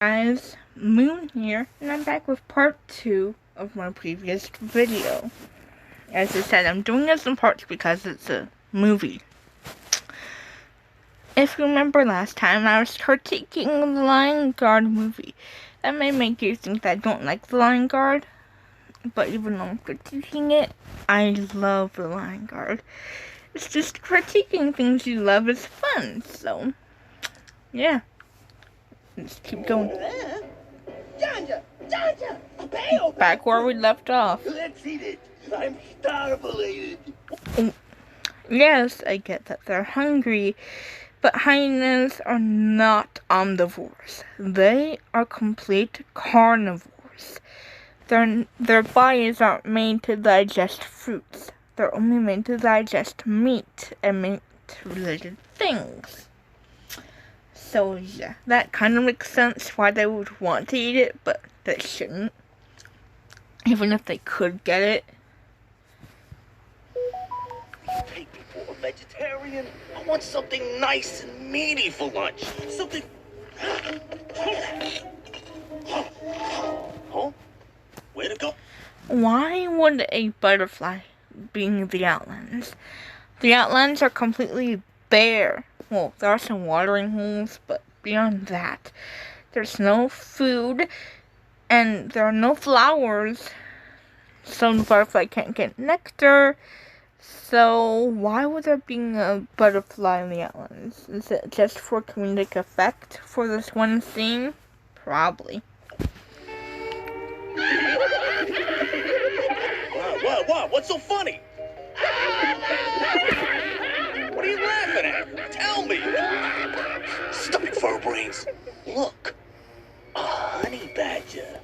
Guys, Moon here, and I'm back with part 2 of my previous video. As I said, I'm doing this in parts because it's a movie. If you remember last time, I was critiquing the Lion Guard movie. That may make you think that I don't like the Lion Guard, but even though I'm critiquing it, I love the Lion Guard. It's just critiquing things you love is fun, so yeah. Let's keep going. Janja! Janja! Back where we left off. Let's eat it! I'm starvulated! Yes, I get that they're hungry, but hyenas are not omnivores. They are complete carnivores. Their bodies aren't made to digest fruits. They're only made to digest meat and meat-related things. So yeah, that kind of makes sense why they would want to eat it, but they shouldn't. Even if they could get it. You take me for a vegetarian? I want something nice and meaty for lunch. Something... Huh? Where to go? Why would a butterfly be in the outlands? The outlands are completely bare. Well, there are some watering holes, but beyond that, there's no food, and there are no flowers, so the butterfly can't get nectar. So why would there be a butterfly in the outlands? Is it just for comedic effect for this one scene? Probably. What? What's so funny? What are you laughing at? Tell me! Stupid fur brains. Look. A honey badger.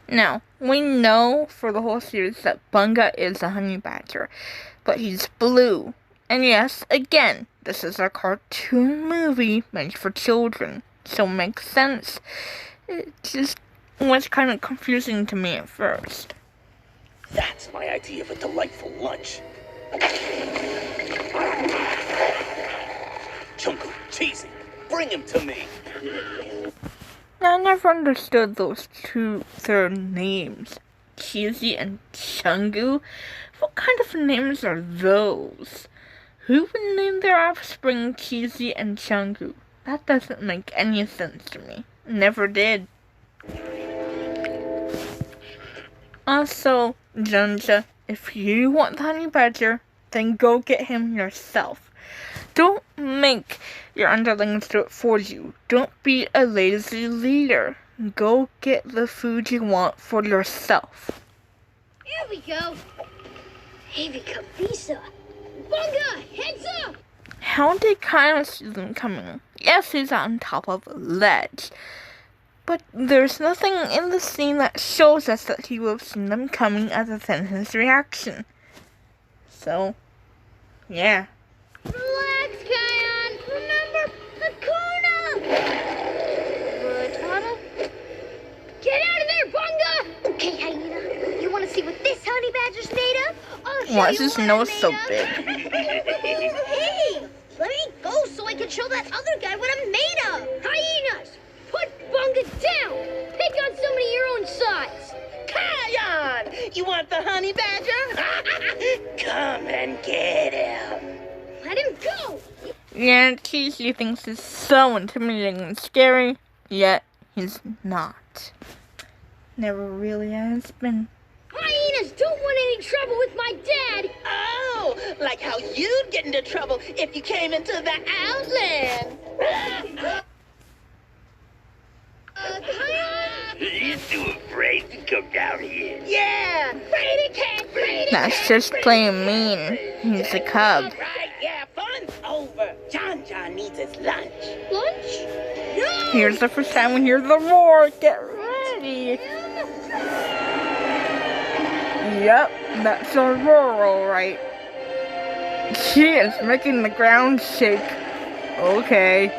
Now, we know for the whole series that Bunga is a honey badger, but he's blue. And yes, again, this is a cartoon movie meant for children, so it makes sense. It just was kind of confusing to me at first. That's my idea of a delightful lunch. Chungu, cheesy, bring him to me. I never understood their names. Cheesy and Chungu? What kind of names are those? Who would name their offspring Cheesy and Chungu? That doesn't make any sense to me. Never did. Also, Janja, if you want the honey badger, then go get him yourself. Don't make your underlings do it for you. Don't be a lazy leader. Go get the food you want for yourself. Here we go. Hey, kabisa. Bunga, heads up! How did kind of see them coming? Yes, he's on top of a ledge. But there's nothing in the scene that shows us that he would have seen them coming other than his reaction. So, yeah. Relax, Kion. Remember, Hakuna! Tunnel? Get out of there, Bunga! Okay, hyena. You want to see what this honey badger's made of? I'll show Why you is his what nose I'm so made of. big? Hey, let me go so I can show that other guy what I'm made of. Hyenas, put Bunga down. Pick on somebody your own size. Kion! You want the honey badger? Come and get him. Let him go. Yeah, Cheesy thinks he's so intimidating and scary, yet he's not. Never really has been. Hyenas don't want any trouble with my dad. Oh, like how you'd get into trouble if you came into the outland. Kion? He's too afraid to come down here. Yeah, fraidy cat, fraidy That's cat. just plain mean. He's a cub. Right, yeah, fun's over. Janja needs his lunch. Lunch? No! Here's the first time we hear the roar. Get ready. Yep, that's a roar, alright. She is making the ground shake. Okay.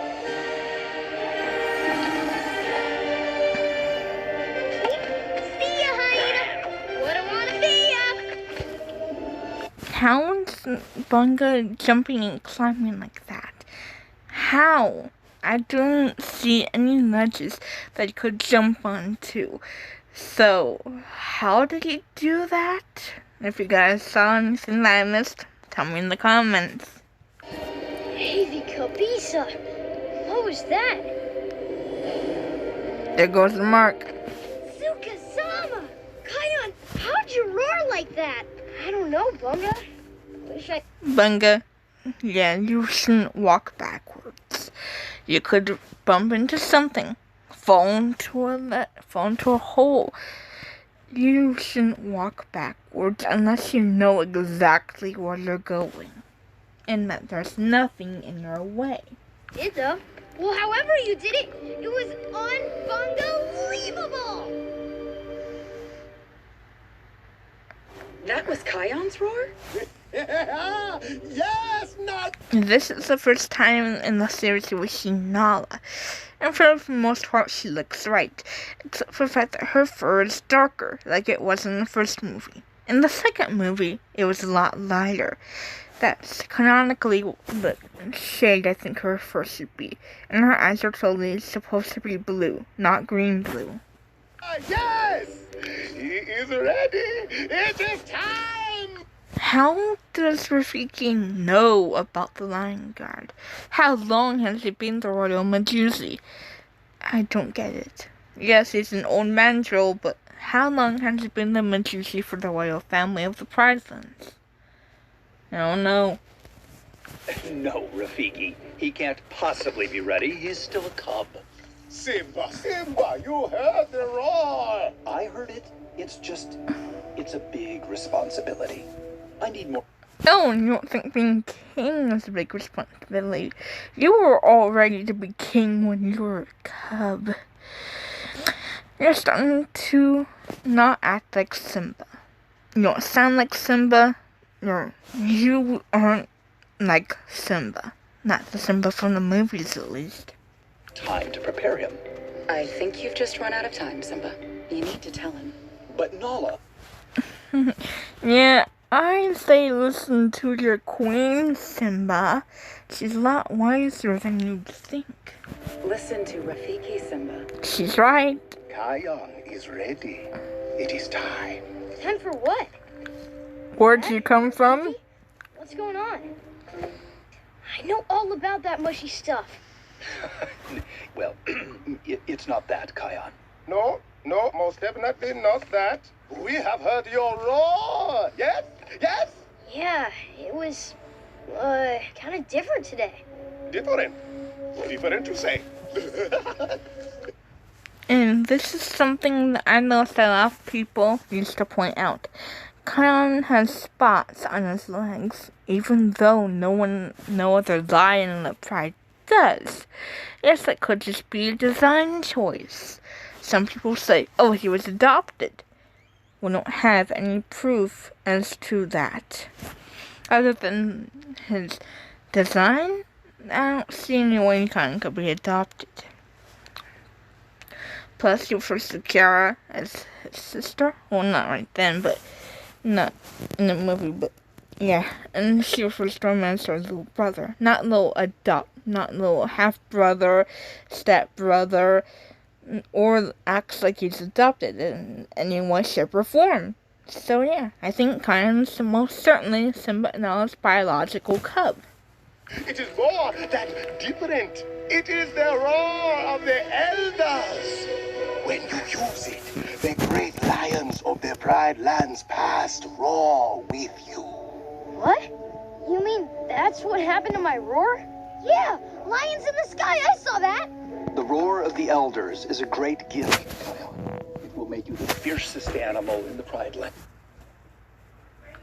See ya, hyena. Wouldn't want to see ya. How is Bunga jumping and climbing like that? How? I don't see any ledges that he could jump onto. So, how did he do that? If you guys saw anything that I missed, tell me in the comments. Hey, the kabisa. What was that? There goes the mark. Tsukasama! Kion, how'd you roar like that? I don't know, Bunga. Bunga, yeah, you shouldn't walk backwards. You could bump into something, fall into a hole. You shouldn't walk backwards unless you know exactly where you're going, and that there's nothing in your way. Did though? Well, however you did it, it was unbelievable! That was Kion's roar? Yes, not. This is the first time in the series we see Nala, and for the most part she looks right, except for the fact that her fur is darker, like it was in the first movie. In the second movie, it was a lot lighter. That's canonically the shade I think her fur should be, and her eyes are totally supposed to be blue, not green-blue. Yes! He is ready! It is time! How does Rafiki know about the Lion Guard? How long has he been the Royal Medusi? I don't get it. Yes, he's an old mandrill, but how long has he been the Medusi for the royal family of the Pridelands? I don't know. No, Rafiki. He can't possibly be ready. He's still a cub. Simba, you heard the roar! I heard it. It's a big responsibility. I need more. No, you don't think being king is a big responsibility. You were all ready to be king when you were a cub. You're starting to not act like Simba. You don't sound like Simba. You aren't like Simba. Not the Simba from the movies, at least. Time to prepare him. I think you've just run out of time, Simba. You need to tell him. But Nala. Yeah, I say listen to your queen, Simba. She's a lot wiser than you'd think. Listen to Rafiki, Simba. She's right. Kion is ready. It is time. Time for what? Where'd you come from? What's going on? I know all about that mushy stuff. Well, it's not that, Kion. No, most definitely not that. We have heard your roar. Yes? Yeah, it was, kind of different today. Different to say. And this is something that I noticed a lot of people used to point out. Kion has spots on his legs, even though no other lion in the pride does. Yes, it could just be a design choice. Some people say, oh, he was adopted. We don't have any proof as to that. Other than his design, I don't see any way Kion could be adopted. Plus, he refers to Kiara as his sister. Well, not right then, but not in the movie, but yeah. And she refers to him as her little brother. Not little half-brother, step-brother, or acts like he's adopted in any way, shape, or form. So yeah, I think Kion's most certainly Simba and Nala's biological cub. It is more than different. It is the roar of the elders. When you use it, the great lions of the Pride Lands past roar with you. What? You mean that's what happened to my roar? Yeah, lions in the sky, I saw that. The roar of the elders is a great gift, Kion. It will make you the fiercest animal in the Pride Land.